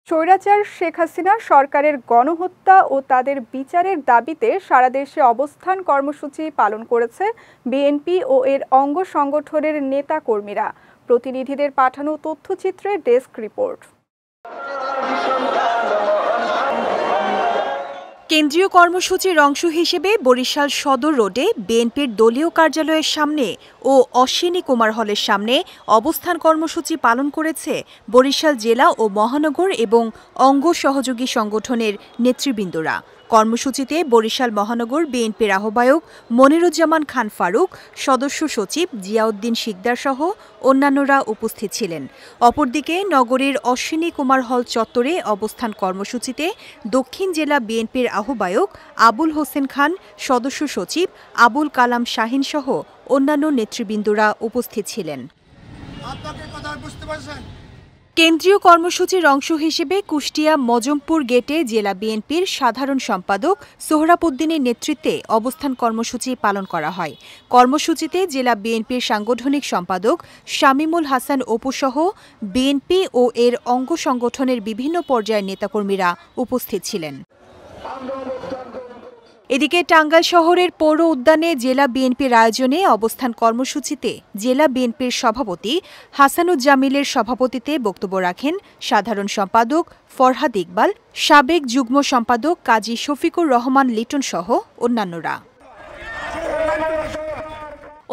স্বৈরাচার শেখ হাসিনা সরকারের গণহত্যা ও তাদের বিচারের দাবিতে সারা দেশে অবস্থান কর্মসূচি পালন করেছে বিএনপি ও এর অঙ্গ সংগঠনের নেতাকর্মীরা। প্রতিনিধিদের পাঠানো তথ্যচিত্রে ডেস্ক রিপোর্ট। কেন্দ্রীয় কর্মসূচির অংশ হিসেবে বরিশাল সদর রোডে বিএনপির দলীয় কার্যালয়ের সামনে ও অশ্বিনী কুমার হলের সামনে অবস্থান কর্মসূচি পালন করেছে বরিশাল জেলা ও মহানগর এবং অঙ্গ সহযোগী সংগঠনের নেতৃবৃন্দরা। কর্মসূচিতে বরিশাল মহানগর বিএনপির আহ্বায়ক মনিরুজ্জামান খান ফারুক, সদস্য সচিব জিয়াউদ্দিন শিকদার সহ অন্যান্যরা উপস্থিত ছিলেন। অপরদিকে নগরীর অশ্বিনী কুমার হল চত্বরে অবস্থান কর্মসূচিতে দক্ষিণ জেলা বিএনপির আহ্বায়ক আবুল হোসেন খান, সদস্য সচিব আবুল কালাম শাহিন সহ অন্যান্য নেতৃবৃন্দরা উপস্থিত ছিলেন। কেন্দ্রীয় কর্মসূচির অংশ হিসেবে কুষ্টিয়া মজমপুর গেটে জেলা বিএনপির সাধারণ সম্পাদক সোহরাব উদ্দিনের নেতৃত্বে অবস্থান কর্মসূচি পালন করা হয়। কর্মসূচিতে জেলা বিএনপির সাংগঠনিক সম্পাদক শামীমুল হাসান অপুসহ বিএনপি ও এর অঙ্গ সংগঠনের বিভিন্ন পর্যায়ের নেতাকর্মীরা উপস্থিত ছিলেন। এদিকে টাঙ্গাইল শহরের পৌর উদ্যানে জেলা বিএনপির আয়োজনে অবস্থান কর্মসূচিতে জেলা বিএনপির সভাপতি হাসানুজ্জামিলের সভাপতিত্বে বক্তব্য রাখেন সাধারণ সম্পাদক ফরহাদ ইকবাল, সাবেক যুগ্ম সম্পাদক কাজী শফিকুর রহমান লিটন সহ অন্যান্যরা।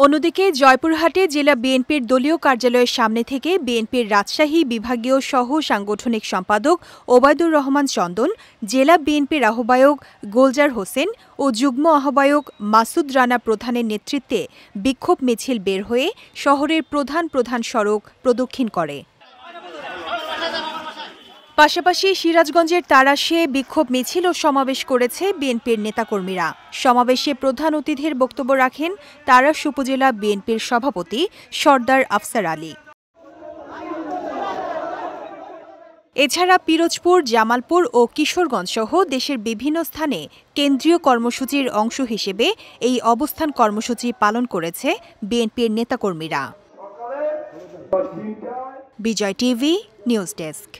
অন্যদিকে জয়পুরহাটে জেলা বিএনপির দলীয় কার্যালয়ের সামনে থেকে বিএনপির রাজশাহী বিভাগীয় সহ সাংগঠনিক সম্পাদক ওবায়দুর রহমান চন্দন, জেলা বিএনপির আহ্বায়ক গোলজার হোসেন ও যুগ্ম আহ্বায়ক মাসুদ রানা প্রধানের নেতৃত্বে বিক্ষোভ মিছিল বের হয়ে শহরের প্রধান প্রধান সড়ক প্রদক্ষিণ করে। পাশাপাশি সিরাজগঞ্জের তাড়াশে বিক্ষোভ মিছিল ও সমাবেশ করেছে বিএনপির নেতাকর্মীরা। সমাবেশে প্রধান অতিথির বক্তব্য রাখেন তাড়াশ উপজেলা বিএনপির সভাপতি সর্দার আফসার আলী। এছাড়া পিরোজপুর, জামালপুর ও কিশোরগঞ্জ সহ দেশের বিভিন্ন স্থানে কেন্দ্রীয় কর্মসূচির অংশ হিসেবে এই অবস্থান কর্মসূচি পালন করেছে বিএনপির নেতাকর্মীরা। বিজয় টিভি নিউজ ডেস্ক।